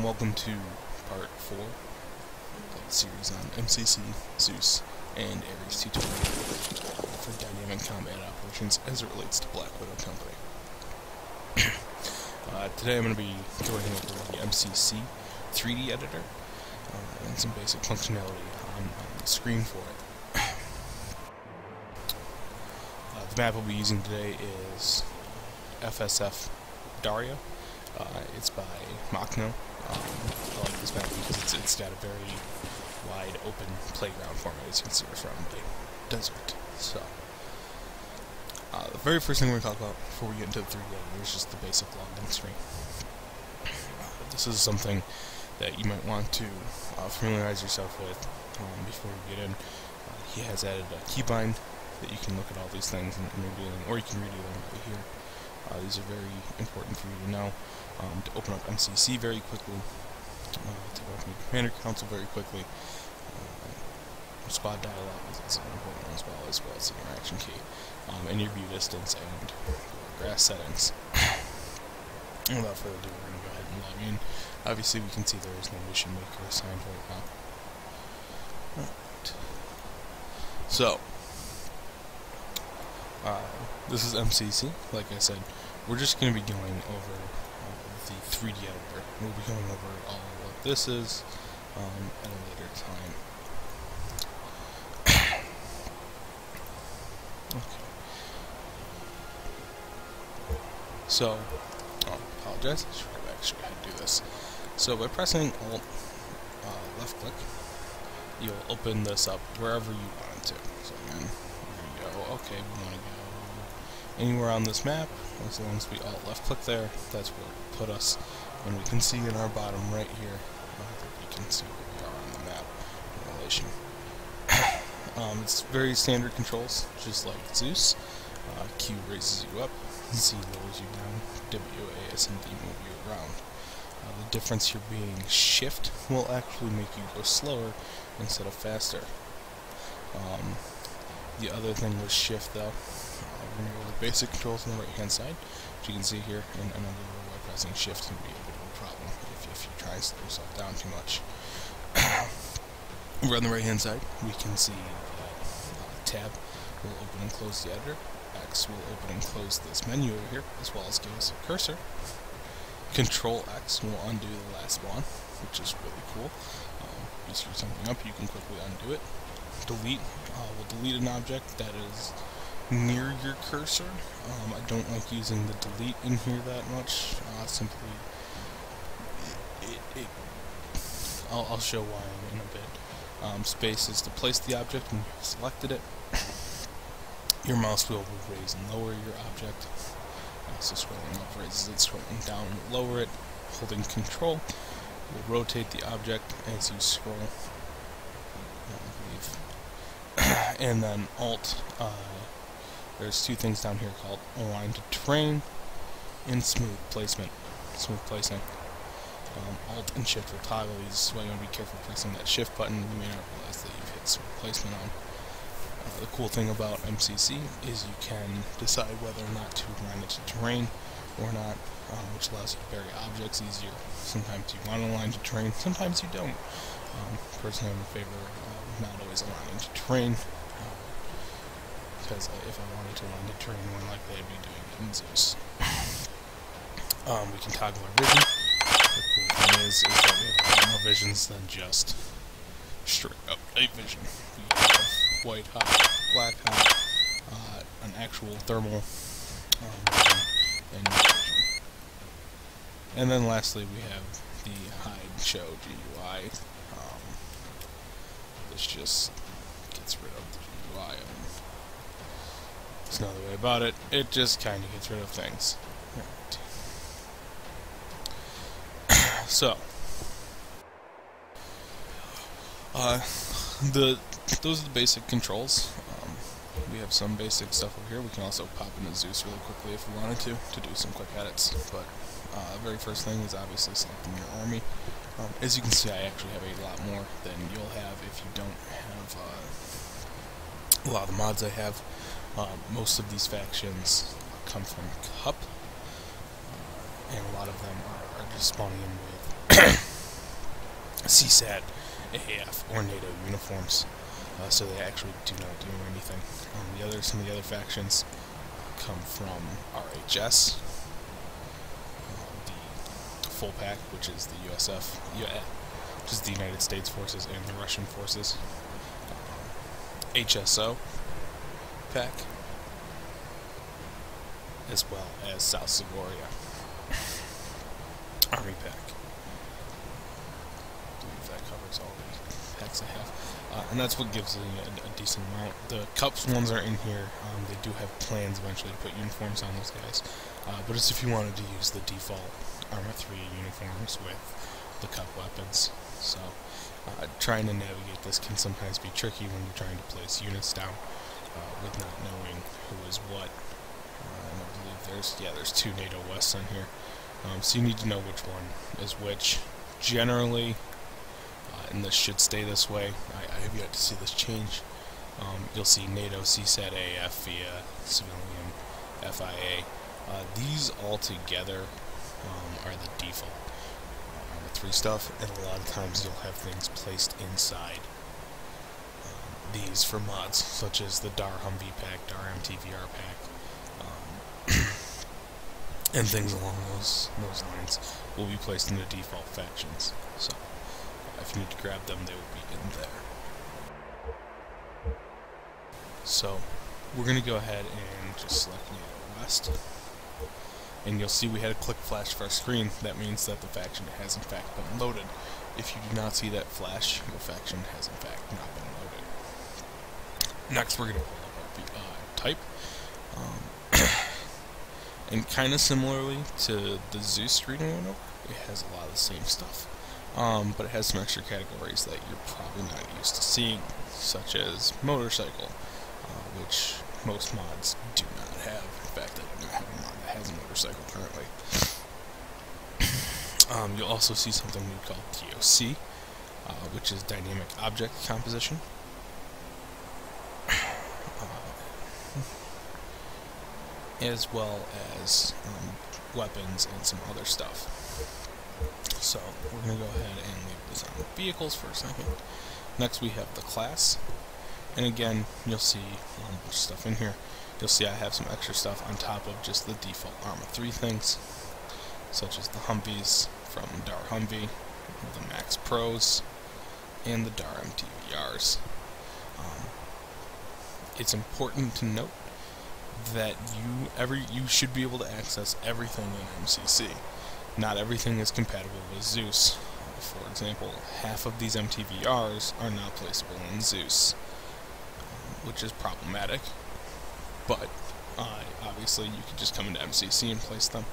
and welcome to part 4 of the series on MCC, Zeus, and Ares tutorial for dynamic combat operations as it relates to Black Widow Company. Today I'm going to be going over the MCC 3D editor and some basic functionality on the screen for it. The map we'll be using today is FSF Daria. It's by Machno. I like this map because it's got a very wide open playground for me, as you can see from the desert. So, the very first thing we're going to talk about before we get into the 3D editor is just the basic login screen. This is something that you might want to familiarize yourself with before you get in. He has added a keybind that you can look at all these things and redo them, or you can redo them right here. These are very important for you to know. To open up MCC very quickly, to open your commander console very quickly. Squad dialog is important as well as the interaction key, and your view distance and grass settings. Without further ado, we're going to go ahead and log in. Obviously, we can see there is no mission maker assigned right now. Right. So, this is MCC. Like I said, we're just going to be going over the 3D editor. We'll be going over all what this is at a later time. Okay. So, apologize. I should actually go ahead and do this. So by pressing Alt left click, you'll open this up wherever you want it to. So again, there you go. Okay, we want to go anywhere on this map. As long as we Alt left click there, that's where it will put us. And we can see in our bottom right here that you can see where we are on the map in relation. It's very standard controls, just like Zeus. Q raises you up, Z lowers you down, W, A, S, and D move you around. The difference here being Shift will actually make you go slower instead of faster. The other thing with Shift, though, we're going to go over basic controls on the right-hand side, which you can see here, and another way by pressing Shift can be a bit of a problem if you try and slow yourself down too much. Over on the right-hand side, we can see that Tab will open and close the editor. X will open and close this menu over here, as well as give us a cursor. Control X will undo the last one, which is really cool. If you screw something up, you can quickly undo it. Delete will delete an object that is near your cursor. I don't like using the delete in here that much. Simply, I'll show why in a bit. Space is to place the object when you've selected it. Your mouse wheel will raise and lower your object. So scrolling up raises it, scrolling down will lower it. Holding Control will rotate the object as you scroll. And then Alt, there's two things down here called Align to Terrain and Smooth Placement. Smooth Placing. Alt and Shift will toggle these, so you want to be careful pressing that Shift button. You may not realize that you've hit Smooth Placement on. The cool thing about MCC is you can decide whether or not to align it to terrain or not, which allows you to bury objects easier. Sometimes you want to align to terrain, sometimes you don't. Personally, I'm in favor of not always aligning to terrain, because if I wanted to align to terrain, more likely I'd be doing it in Zeus. We can toggle our vision. The cool thing is that we have a lot more visions than just straight up night vision. We have white hot, black hot, an actual thermal, and night vision. And then lastly we have the hide show GUI. This just gets rid of the GUI. There's no other way about it. It just kind of gets rid of things. Right. So, those are the basic controls. We have some basic stuff over here. We can also pop into Zeus really quickly if we wanted to do some quick edits. But the very first thing is obviously selecting your army. As you can see, I actually have a lot more than you'll have if you don't have a lot of the mods I have. Most of these factions come from Cup, and a lot of them are just spawning in with CSAT, AAF, or NATO uniforms. So they actually do not do anything. Some of the other factions come from RHS, the full pack, which is the USF, which is the United States forces and the Russian forces. HSO pack, as well as South Sigoria Army pack. I believe that covers all the packs I have. And that's what gives it a decent amount. The Cups ones are in here. They do have plans eventually to put uniforms on those guys. But it's if you wanted to use the default Arma 3 uniforms with the Cup weapons. So trying to navigate this can sometimes be tricky when you're trying to place units down with not knowing who is what. And I believe there's 2 NATO Wests on here. So you need to know which one is which. Generally, and this should stay this way, I have yet to see this change. You'll see NATO, CSAT, AF, via civilian, FIA. These all together are the default Arma 3 stuff, and a lot of times you'll have things placed inside these for mods, such as the DAR Humvee pack, DAR MTVR pack, and things along those lines will be placed in the default factions. So if you need to grab them, they will be in there. So we're going to go ahead and just select NATO West, and you'll see we had a click flash for our screen. That means that the faction has in fact been loaded. If you do not see that flash, your faction has in fact not been loaded. Next, we're going to pull up our type. And kind of similarly to the Zeus screen we went over, it has a lot of the same stuff. But it has some extra categories that you're probably not used to seeing, such as motorcycle, which most mods do not have. In fact, I do not have a mod that has a motorcycle currently. You'll also see something we call DOC, which is Dynamic Object Composition. As well as weapons and some other stuff. So we're going to go ahead and leave this on vehicles for a second. Next we have the class, and again you'll see a bunch of stuff in here. You'll see I have some extra stuff on top of just the default Arma 3 things, such as the Humvees from DAR Humvee, the Max Pros, and the DAR MTVRs. It's important to note that you should be able to access everything in MCC. Not everything is compatible with Zeus. For example, half of these MTVRs are not placeable in Zeus, which is problematic. But obviously, you can just come into MCC and place them.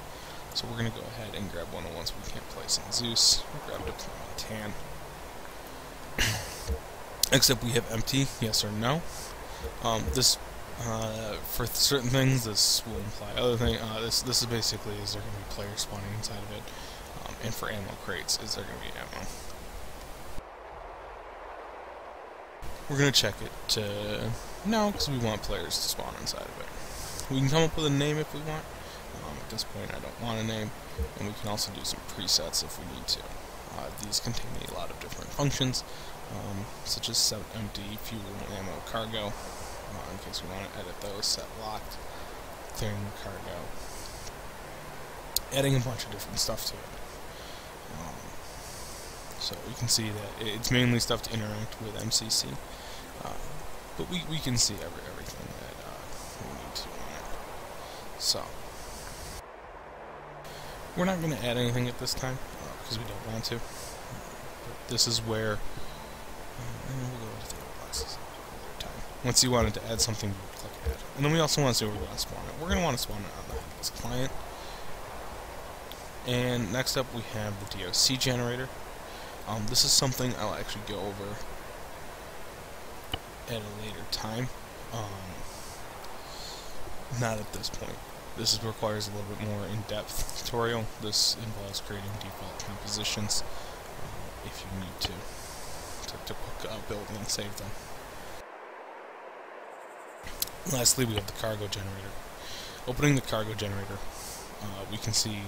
So we're going to go ahead and grab one of the ones we can't place in Zeus. We'll grab Deployment Tan. Except we have empty, yes or no. For certain things, this will imply other things. This is basically, is there going to be players spawning inside of it? And for ammo crates, is there going to be ammo? We're going to check it to no, because we want players to spawn inside of it. We can come up with a name if we want. At this point, I don't want a name, and we can also do some presets if we need to. These contain a lot of different functions, such as set empty, fuel, ammo, cargo. In case we want to edit those, set locked, clearing the cargo, adding a bunch of different stuff to it. So you can see that it's mainly stuff to interact with MCC, but we can see everything that we need to on it. So we're not going to add anything at this time because we don't want to. But this is where we'll go to the boxes. Once you wanted to add something, you would click add. And then we also want to see where we want to spawn it. We're going to want to spawn it on the Helpless client. And next up we have the DOC generator. This is something I'll actually go over at a later time. Not at this point. This requires a little bit more in-depth tutorial. This involves creating default compositions if you need to build and save them. Lastly, we have the cargo generator. Opening the cargo generator, we can see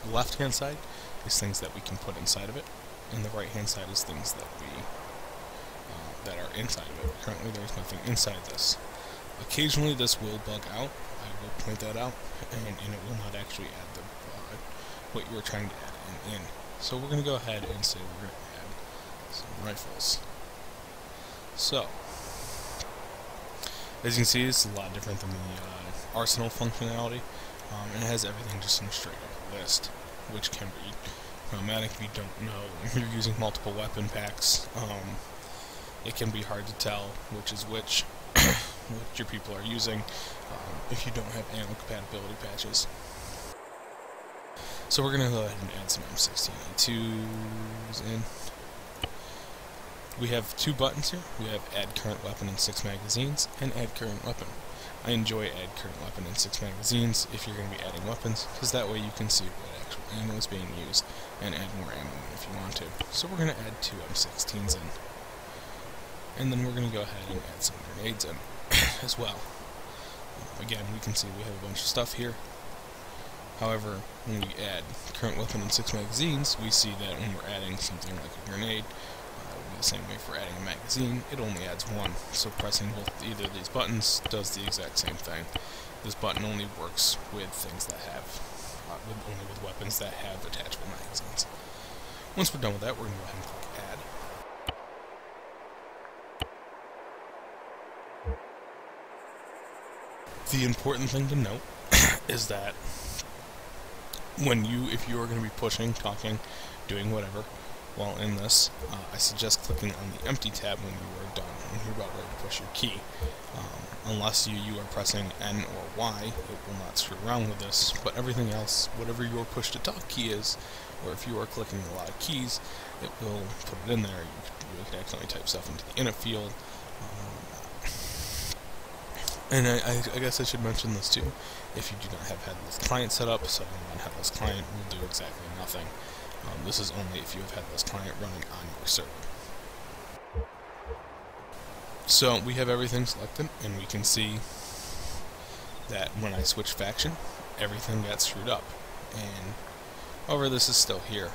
the left-hand side is things that we can put inside of it. and the right-hand side is things that that are inside of it. Currently, there's nothing inside this. Occasionally, this will bug out. I will point that out, and it will not actually add the what you were trying to add in. So we're going to go ahead and say we're going to add some rifles. So, as you can see, it's a lot different than the arsenal functionality, and it has everything just in a straight up list, which can be problematic if you don't know if you're using multiple weapon packs. It can be hard to tell which is which, what your people are using, if you don't have ammo compatibility patches. So we're going to go ahead and add some M16A2s in. We have two buttons here. We have add current weapon in 6 magazines and add current weapon. I enjoy add current weapon in 6 magazines if you're going to be adding weapons, because that way you can see what actual ammo is being used and add more ammo if you want to. So we're going to add 2 M16s in. And then we're going to go ahead and add some grenades in as well. Again, we can see we have a bunch of stuff here. However, when we add current weapon in 6 magazines, we see that when we're adding something like a grenade, the same way for adding a magazine, it only adds 1. So pressing both either of these buttons does the exact same thing. This button only works with things that have, only with weapons that have attachable magazines. Once we're done with that, we're going to go ahead and click add. The important thing to note is that if you are going to be pushing, talking, doing whatever while in this, I suggest clicking on the empty tab when you are done, when you're about ready to push your key. Unless you are pressing N or Y, it will not screw around with this, but everything else, whatever your push to talk key is, or if you are clicking a lot of keys, it will put it in there. You can accidentally type stuff into the init field. And I guess I should mention this too. If you do not have headless client set up, so on headless client will do exactly nothing. This is only if you have headless client running on your server. So we have everything selected, and we can see that when I switch faction, everything got screwed up. And however, this is still here.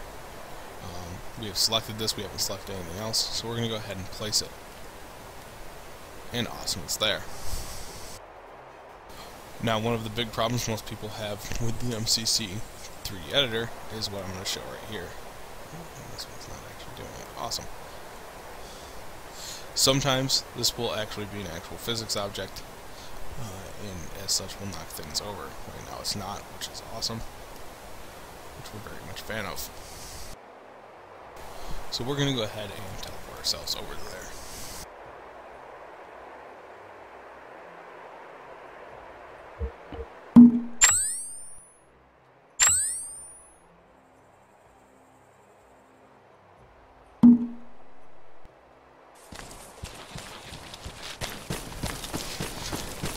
We have selected this, we haven't selected anything else, so we're going to go ahead and place it. And awesome, it's there. Now, one of the big problems most people have with the MCC 3D editor is what I'm going to show right here. This one's not actually doing it. Awesome. Sometimes this will actually be an actual physics object, and as such will knock things over. Right now it's not, which is awesome, which we're very much a fan of. So we're going to go ahead and teleport ourselves over to there.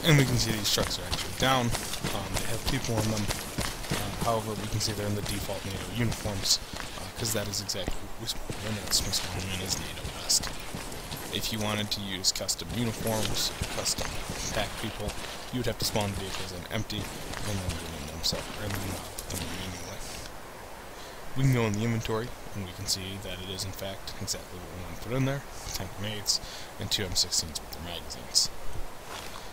And we can see these trucks are actually down. They have people in them. However, we can see they're in the default NATO uniforms, because that is exactly what we spawn in. That's spawning in as NATO West. If you wanted to use custom uniforms, custom pack people, you would have to spawn vehicles in empty, and then get in them separate, and then put them in manually. We can go in the inventory, and we can see that it is in fact exactly what we want to put in there: 10 grenades and 2 M16s with their magazines.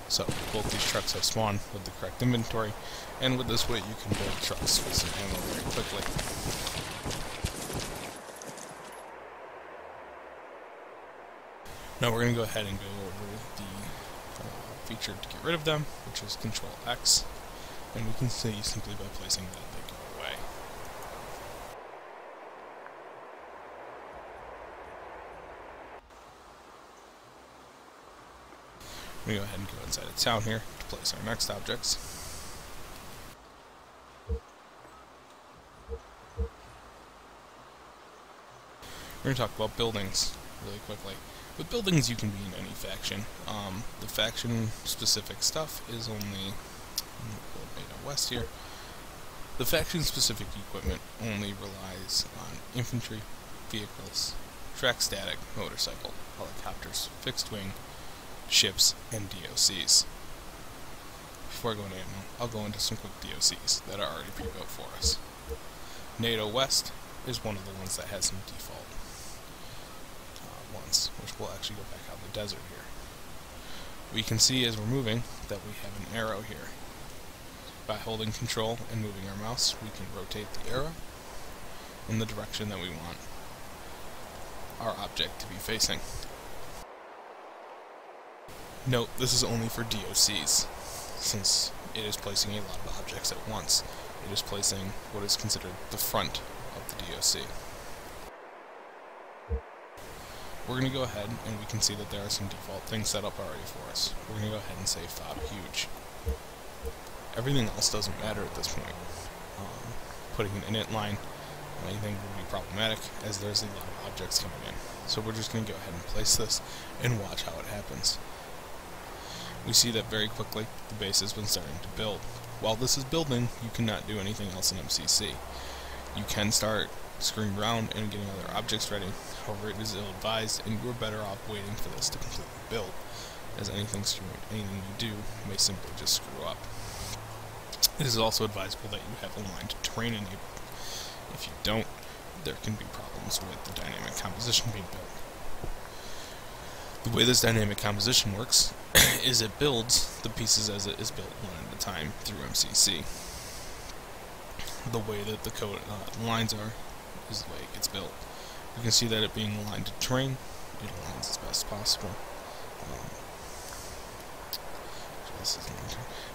So, both these trucks have spawned with the correct inventory, and with this way you can build trucks with some ammo very quickly. Now we're going to go ahead and go over the feature to get rid of them, which is Control X, and we can see simply by placing that they go away. We're going to go ahead and go inside of town here to place our next objects. We're going to talk about buildings really quickly. With buildings, you can be in any faction. The faction-specific stuff is only west here. The faction-specific equipment only relies on infantry, vehicles, track static, motorcycle, helicopters, fixed wing, ships, and DOCs. Before I go into ammo, I'll go into some quick DOCs that are already pre-built for us. NATO West is one of the ones that has some default ones, which will actually go back out in the desert here. We can see as we're moving that we have an arrow here. By holding control and moving our mouse, we can rotate the arrow in the direction that we want our object to be facing. Note, this is only for DOCs, since it is placing a lot of objects at once. It is placing what is considered the front of the DOC. We're going to go ahead and we can see that there are some default things set up already for us. We're going to go ahead and say fob huge. Everything else doesn't matter at this point. Putting an init line on anything would be problematic, as there's a lot of objects coming in. So we're just going to go ahead and place this and watch how it happens. We see that very quickly the base has been starting to build. While this is building, you cannot do anything else in MCC. You can start screwing around and getting other objects ready. However, it is ill-advised, and you're better off waiting for this to completely build, as anything you do may simply just screw up. It is also advisable that you have aligned terrain enabled. If you don't, there can be problems with the dynamic composition being built. The way this dynamic composition works is it builds the pieces as it is built one at a time through MCC. The way that the code lines are is the way it gets built. You can see that it being aligned to terrain, it aligns as best as possible.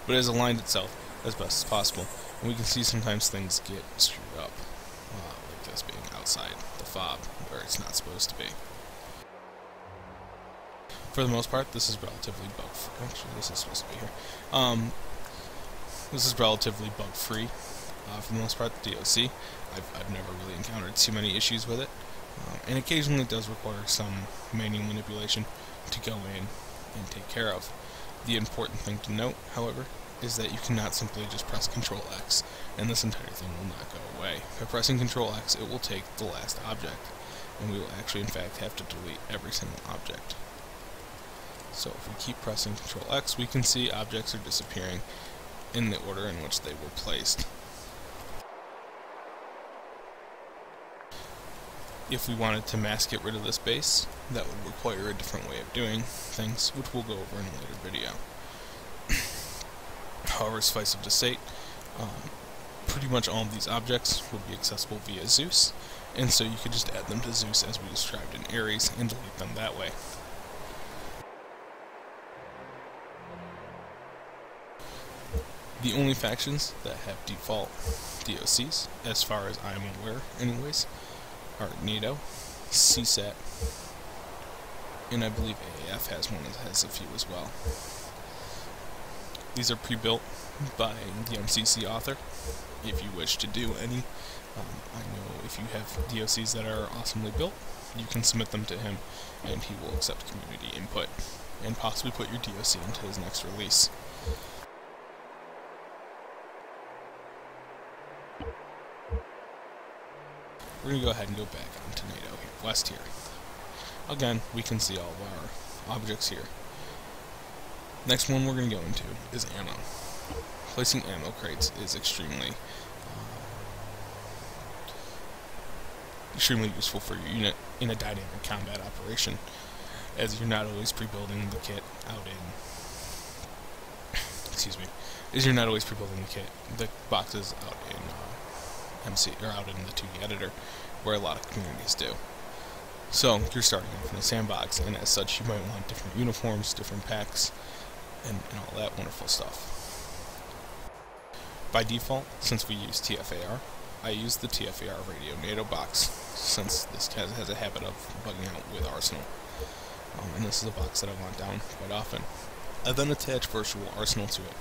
But it has aligned itself as best as possible, and we can see sometimes things get screwed up, like this being outside the fob where it's not supposed to be. For the most part, this is relatively bug-free. Actually, this is supposed to be here. This is relatively bug-free. For the most part, the DOC, I've never really encountered too many issues with it. And occasionally it does require some manual manipulation to go in and take care of. The important thing to note, however, is that you cannot simply just press Ctrl X and this entire thing will not go away. By pressing Ctrl X, it will take the last object, and we will actually in fact have to delete every single object. So if we keep pressing Ctrl X, we can see objects are disappearing in the order in which they were placed. If we wanted to mass get rid of this base, that would require a different way of doing things, which we'll go over in a later video. However, suffice it to say, pretty much all of these objects would be accessible via Zeus, and so you could just add them to Zeus as we described in Ares and delete them that way. The only factions that have default DOCs, as far as I'm aware anyways, are NATO, CSAT, and I believe AAF has one that has a few as well. These are pre-built by the MCC author, if you wish to do any. I know if you have DOCs that are awesomely built, you can submit them to him, and he will accept community input, and possibly put your DOC into his next release. We're going to go ahead and go back onto NATO here, west here. Again, we can see all of our objects here. Next one we're going to go into is ammo. Placing ammo crates is extremely useful for your unit in a dynamic combat operation, as you're not always pre-building the kit out in the boxes out in out in the 2D editor, where a lot of communities do. So you're starting off in a sandbox, and as such you might want different uniforms, different packs, and all that wonderful stuff. By default, since we use TFAR, I use the TFAR Radio NATO box, since this has a habit of bugging out with Arsenal. And this is a box that I want down quite often. I then attach Virtual Arsenal to it.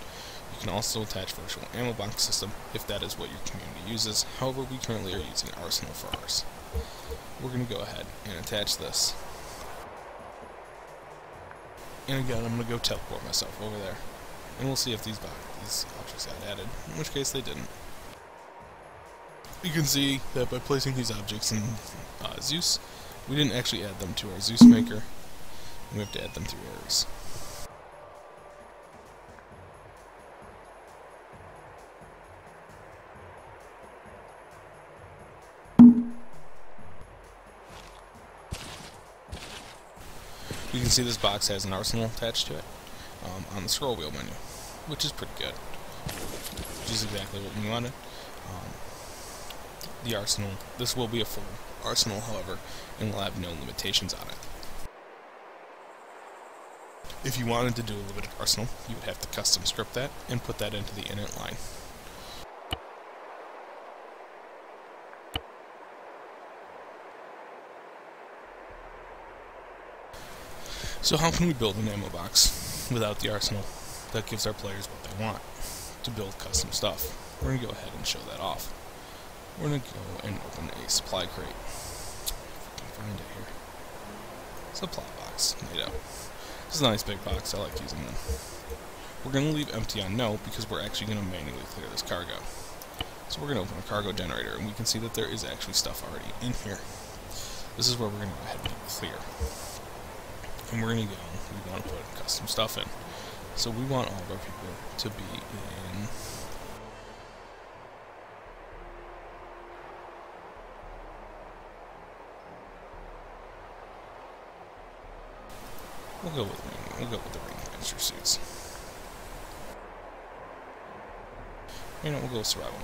You can also attach Virtual Ammo Box System if that is what your community uses. However, we currently are using Arsenal for ours. We're going to go ahead and attach this. And again, I'm going to go teleport myself over there. And we'll see if these objects got added, in which case they didn't. You can see that by placing these objects in Zeus, we didn't actually add them to our Zeus maker. We have to add them through Ares. You can see this box has an arsenal attached to it on the scroll wheel menu, which is pretty good, which is exactly what we wanted. The arsenal, this will be a full arsenal, however, and will have no limitations on it. If you wanted to do a limited arsenal, you would have to custom script that and put that into the init line. So how can we build an ammo box without the arsenal that gives our players what they want to build custom stuff? We're going to go ahead and show that off. We're going to go and open a supply crate. If we can find it here. Supply box, made up. This is a nice big box, I like using them. We're going to leave empty on no because we're actually going to manually clear this cargo. So we're going to open a cargo generator and we can see that there is actually stuff already in here. This is where we're going to go ahead and clear. And we're going to go, we want to put custom stuff in. So we want all of our people to be in We'll go with the ring adventure suits. You know, we'll go with survival.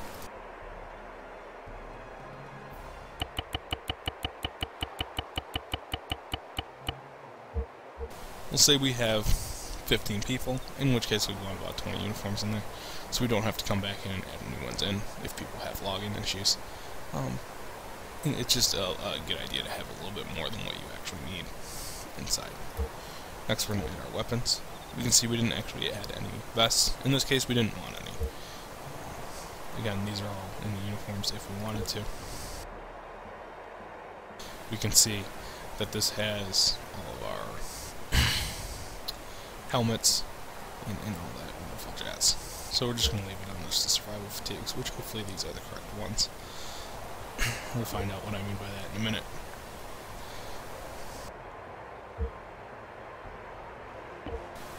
We'll say we have 15 people, in which case we want about 20 uniforms in there, so we don't have to come back in and add new ones in if people have login issues. It's just a good idea to have a little bit more than what you actually need inside. Next we're going to add our weapons. We can see we didn't actually add any vests. In this case we didn't want any. Again, these are all in the uniforms if we wanted to. We can see that this has all of our helmets and all that wonderful jazz. So we're just going to leave it on just the survival fatigues, which hopefully these are the correct ones. We'll find out what I mean by that in a minute.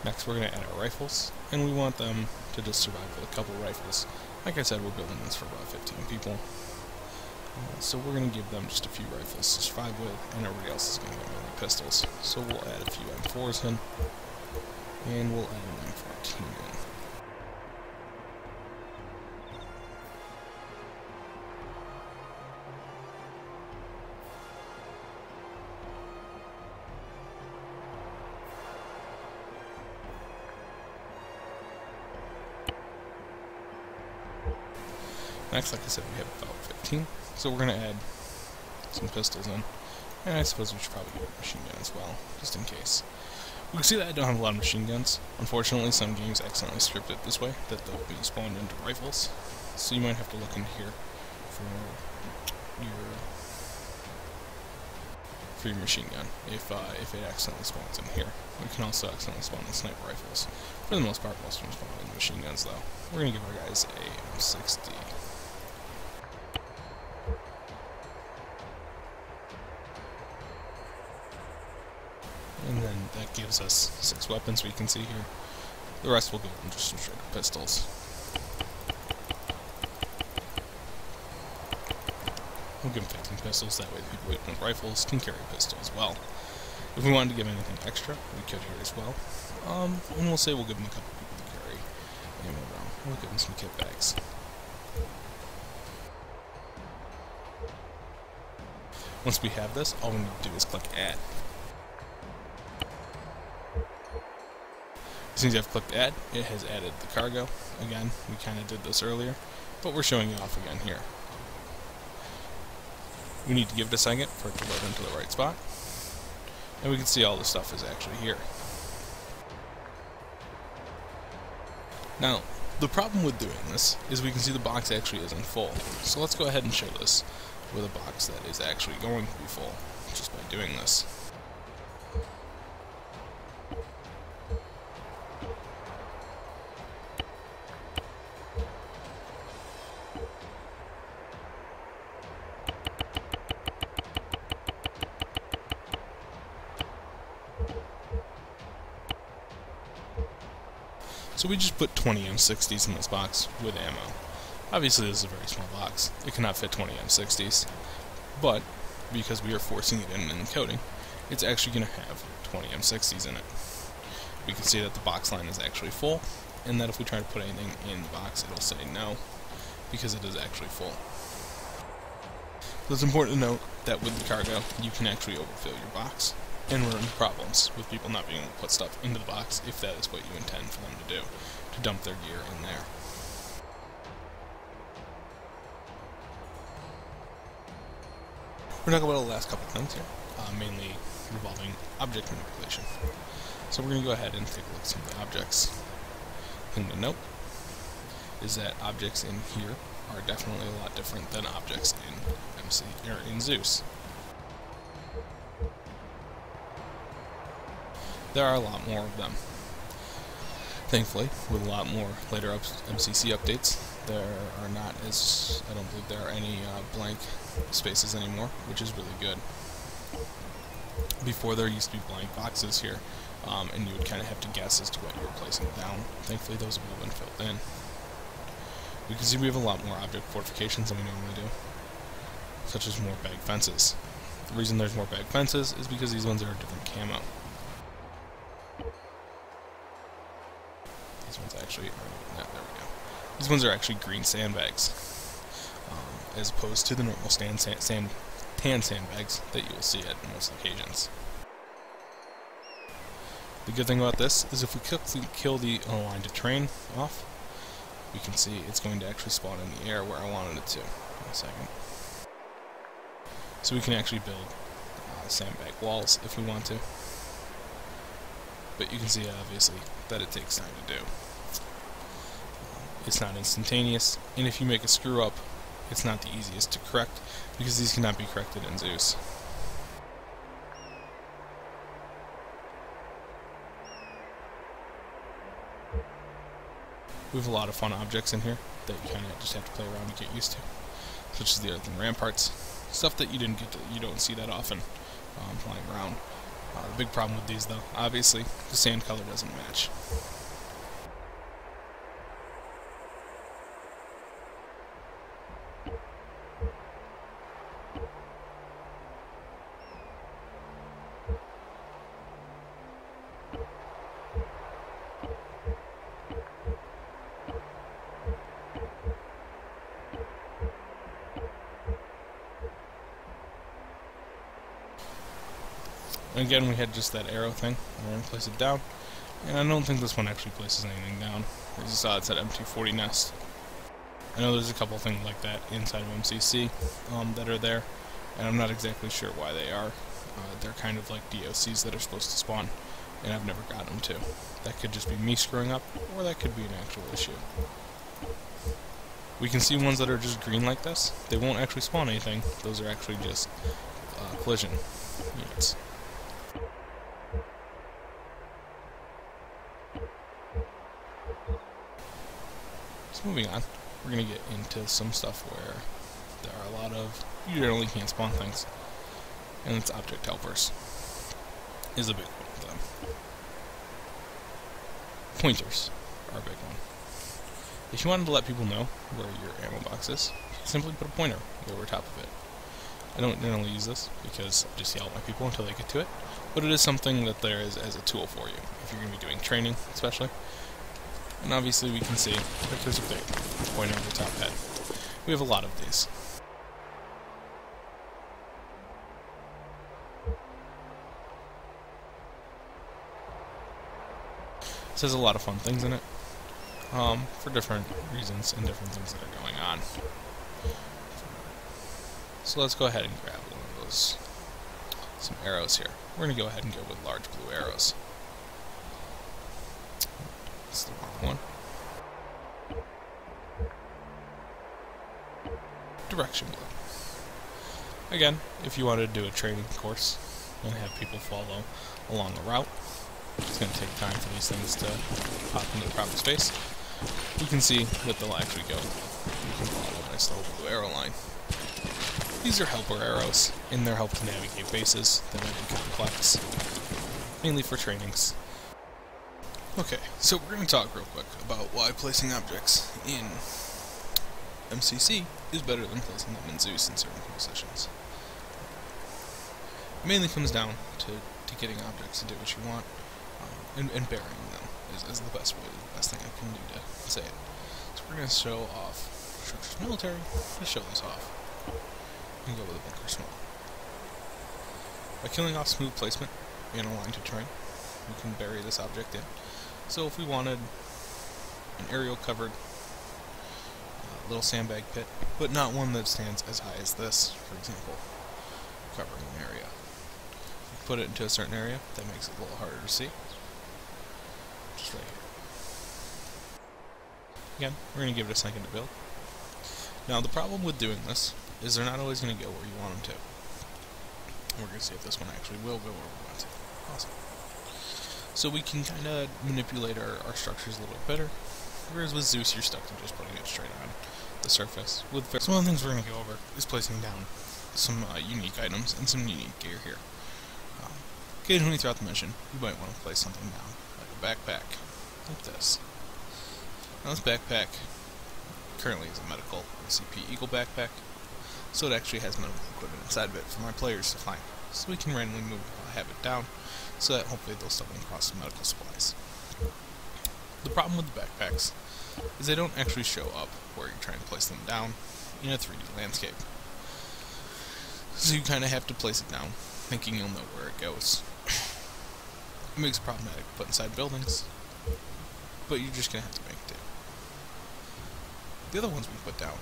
Next we're going to add our rifles, and we want them to just survive with a couple rifles. Like I said, we're building this for about 15 people. So we're going to give them just a few rifles to survive with, and everybody else is going to get mainly pistols. So we'll add a few M4s in, and we'll add an M14 in. Next, like I said, we have about 15, so we're going to add some pistols in, and I suppose we should probably give a machine gun as well, just in case. We can see that I don't have a lot of machine guns. Unfortunately, some games accidentally script it this way, that they'll be spawned into rifles, so you might have to look into here for your machine gun, if it accidentally spawns in here. We can also accidentally spawn in sniper rifles. For the most part, most of them spawn in machine guns, though. We're going to give our guys a M60. And then that gives us 6 weapons we can see here. The rest will go in just some straight pistols. We'll give them 15 pistols, that way the people with rifles can carry a pistol as well. If we wanted to give anything extra, we could here as well. And we'll say we'll give them a couple people to carry ammo around. We'll give them some kit bags. Once we have this, all we need to do is click Add. As soon as I've clicked Add, it has added the cargo. Again, we kind of did this earlier, but we're showing it off again here. We need to give it a second for it to load into the right spot, and we can see all the stuff is actually here. Now, the problem with doing this is we can see the box actually isn't full. So let's go ahead and show this with a box that is actually going to be full, just by doing this. So we just put 20 M60s in this box with ammo. Obviously this is a very small box. It cannot fit 20 M60s. But because we are forcing it in and encoding, it's actually going to have 20 M60s in it. We can see that the box line is actually full, and that if we try to put anything in the box, it'll say no, because it is actually full. So it's important to note that with the cargo, you can actually overfill your box, and run into problems with people not being able to put stuff into the box if that is what you intend for them to do, to dump their gear in there. We're talking about the last couple things here, mainly revolving object manipulation. So we're going to go ahead and take a look at some of the objects. Thing to note is that objects in here are definitely a lot different than objects in Zeus. There are a lot more of them. Thankfully, with a lot more later MCC updates, there are not as, I don't believe there are any blank spaces anymore, which is really good. Before there used to be blank boxes here, and you would kind of have to guess as to what you were placing down. Thankfully, those have all been filled in. We can see we have a lot more object fortifications than we normally do, such as more bag fences. The reason there's more bag fences is because these ones are a different camo. These ones actually are, there we go. These ones are actually green sandbags, as opposed to the normal tan sandbags that you will see at most occasions. The good thing about this is if we kill the align to train off, we can see it's going to actually spawn in the air where I wanted it to. In a second. So we can actually build sandbag walls if we want to. But you can see obviously that it takes time to do. It's not instantaneous, and if you make a screw up, it's not the easiest to correct because these cannot be corrected in Zeus. We have a lot of fun objects in here that you kind of just have to play around and get used to, such as the earthen ramparts, stuff that you don't see that often flying around. The big problem with these, though, obviously, the sand color doesn't match. And again, we had just that arrow thing. We're going to place it down. And I don't think this one actually places anything down. As you saw, it's that MT40 nest. I know there's a couple things like that inside of MCC that are there, and I'm not exactly sure why they are. They're kind of like DOCs that are supposed to spawn, and I've never got them to. That could just be me screwing up, or that could be an actual issue. We can see ones that are just green like this. They won't actually spawn anything. Those are actually just collision units. So moving on, we're going to get into some stuff where there are a lot of, you generally can't spawn things, and it's object helpers is a big one of them. Pointers are a big one. If you wanted to let people know where your ammo box is, simply put a pointer over top of it. I don't generally use this because I just yell at my people until they get to it, but it is something that there is as a tool for you, if you're going to be doing training especially. And obviously we can see that there's a big pointer on the top head. We have a lot of these. This has a lot of fun things in it, for different reasons and different things that are going on. So let's go ahead and grab one of those, some arrows here. We're going to go ahead and go with large blue arrows. That's the wrong one. Direction blue. Again, if you wanted to do a training course and have people follow along a route, it's going to take time for these things to pop into the proper space. You can see that they'll actually go. You can follow a nice little blue arrow line. These are helper arrows, and they're help to navigate bases that might be complex, mainly for trainings. Okay, so we're going to talk real quick about why placing objects in MCC is better than placing them in Zeus in certain positions. mainly comes down to getting objects to do what you want, and burying them is the best thing I can do to say it. So we're going to show off structures military. Let's show this off. And go with a bunker small. By killing off smooth placement in a line to terrain, we can bury this object in. So if we wanted an aerial covered little sandbag pit, but not one that stands as high as this, for example, covering an area. If we put it into a certain area, that makes it a little harder to see. Just right here. Again, we're going to give it a second to build. Now the problem with doing this is they're not always going to go where you want them to. And we're going to see if this one actually will go where we want it. Awesome. So we can kind of manipulate our structures a little bit better. Whereas with Zeus, you're stuck to just putting it straight on the surface. So one of the things we're going to go over is placing down some unique items and some unique gear here. Occasionally throughout the mission, you might want to place something down, like a backpack, like this. Now this backpack currently is a medical CP Eagle backpack, so it actually has medical equipment inside of it for my players to find. So we can randomly have it down, so that hopefully they'll stumble across some medical supplies. The problem with the backpacks is they don't actually show up where you're trying to place them down in a 3D landscape. So you kind of have to place it down, thinking you'll know where it goes. It makes it problematic to put inside buildings, but you're just going to have to make do. The other ones we put down,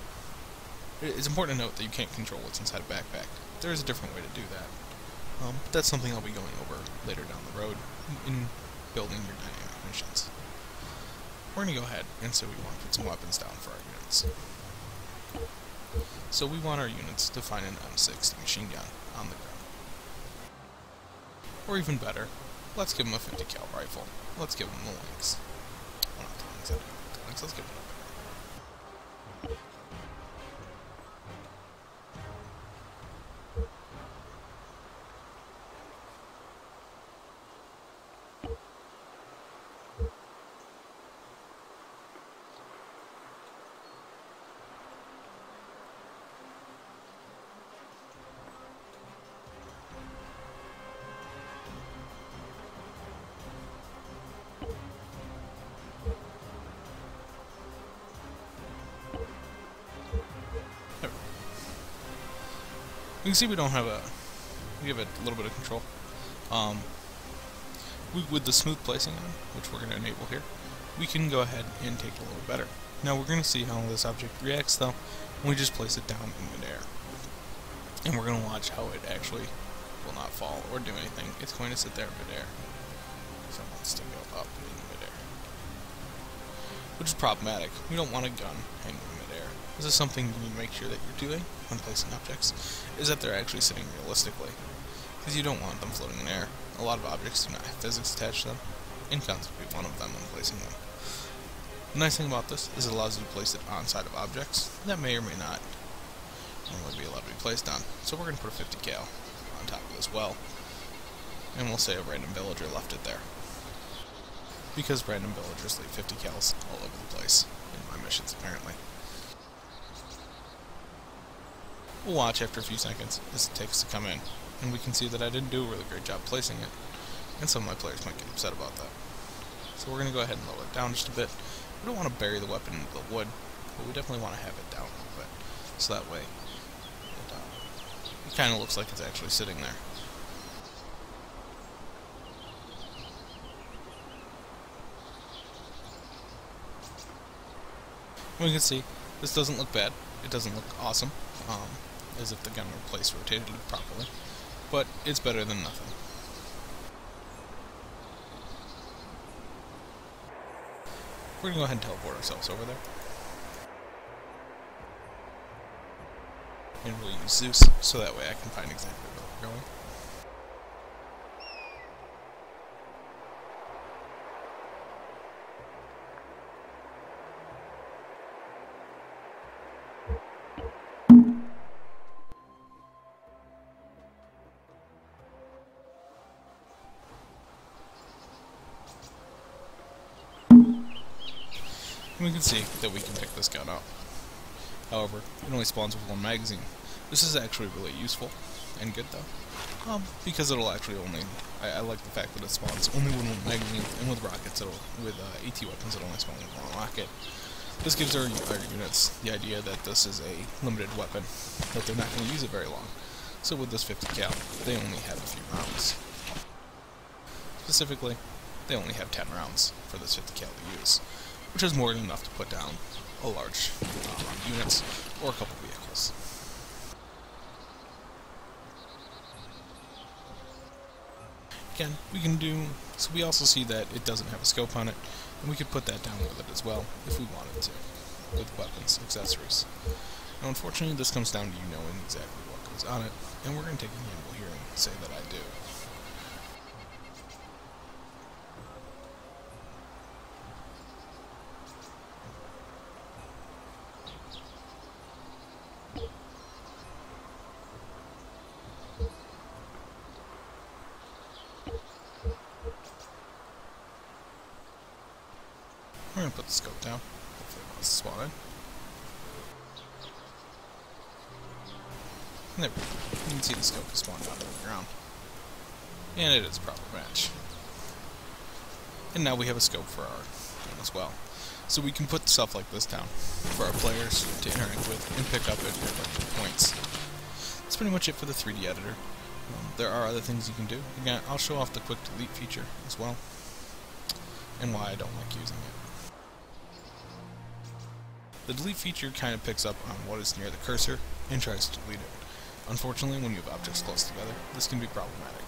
it's important to note that you can't control what's inside a backpack. There is a different way to do that. But that's something I'll be going over later down the road in building your dynamic missions. We're going to go ahead and say we want to put some weapons down for our units. So we want our units to find an M60 machine gun on the ground. Or even better, let's give them a 50 cal rifle. Let's give them the Lynx. Well, not the Lynx, let's give them a You can see we have a little bit of control. With the smooth placing on, which we're going to enable here, we can go ahead and take it a little better. Now we're going to see how this object reacts though when we just place it down in midair. And we're going to watch how it actually will not fall or do anything. It's going to sit there in midair. So it wants to go up in midair. Which is problematic. We don't want a gun hanging in midair. This is something you need to make sure that you're doing when placing objects, is that they're actually sitting realistically. Because you don't want them floating in air. A lot of objects do not have physics attached to them, and guns would be one of them when placing them. The nice thing about this is it allows you to place it on side of objects that may or may not normally be allowed to be placed on. So we're going to put a 50 cal on top of this well, and we'll say a random villager left it there. Because random villagers leave 50 cals all over the place in my missions apparently. We'll watch after a few seconds as it takes to come in, and we can see that I didn't do a really great job placing it, and some of my players might get upset about that. So we're going to go ahead and lower it down just a bit. We don't want to bury the weapon into the wood, but we definitely want to have it down a little bit, so that way it kind of looks like it's actually sitting there. We can see this doesn't look bad. It doesn't look awesome, as if the gun were placed rotated properly, but it's better than nothing. We're going to go ahead and teleport ourselves over there. And we'll use Zeus, so that way I can find exactly where we're going. We can see that we can pick this gun up. However, it only spawns with one magazine. This is actually really useful and good though. Because it'll actually only, I like the fact that it spawns only with one magazine, and with rockets, with AT weapons, it'll only spawn with one rocket. This gives our units the idea that this is a limited weapon, that they're not going to use it very long. So with this 50 cal, they only have a few rounds. Specifically, they only have 10 rounds for this 50 cal to use, which is more than enough to put down a large units or a couple vehicles. Again, we can do, so we also see that it doesn't have a scope on it, and we could put that down with it as well, if we wanted to, with weapons, accessories. Now unfortunately, this comes down to you knowing exactly what goes on it, and we're going to take a gamble here and say that I do. We're going to put the scope down. Hopefully it wants to spawn in. And there we go. You can see the scope is spawned down on the ground. And it is a proper match. And now we have a scope for our game as well. So we can put stuff like this down for our players to interact with and pick up at different points. That's pretty much it for the 3D editor. There are other things you can do. Again, I'll show off the quick delete feature as well, and why I don't like using it. The delete feature kind of picks up on what is near the cursor and tries to delete it. Unfortunately, when you have objects close together, this can be problematic,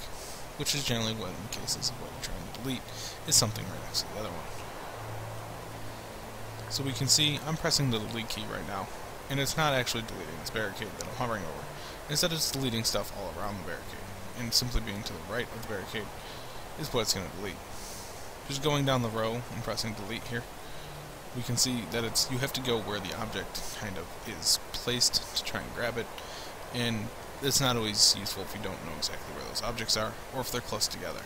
which is generally what in cases of what you're trying to delete is something right next to the other one. So we can see I'm pressing the delete key right now, and it's not actually deleting this barricade that I'm hovering over. Instead, it's deleting stuff all around the barricade, and simply being to the right of the barricade is what it's going to delete. Just going down the row and pressing delete here, we can see that you have to go where the object kind of is placed to try and grab it, and it's not always useful if you don't know exactly where those objects are, or if they're close together.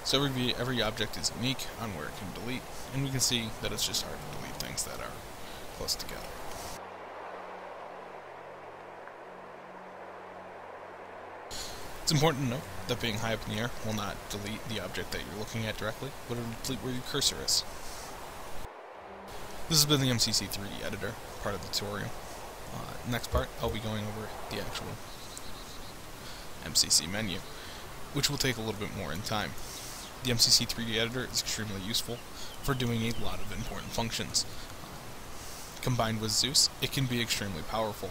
So every object is unique on where it can delete, and we can see that it's just hard to delete things that are close together. It's important to note that being high up in the air will not delete the object that you're looking at directly, but it will delete where your cursor is. This has been the MCC 3D editor, part of the tutorial. Next part, I'll be going over the actual MCC menu, which will take a little bit more in time. The MCC 3D editor is extremely useful for doing a lot of important functions. Combined with Zeus, it can be extremely powerful.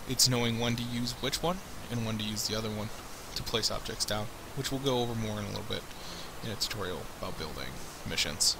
It's knowing when to use which one, and when to use the other one to place objects down, which we'll go over more in a little bit in a tutorial about building missions.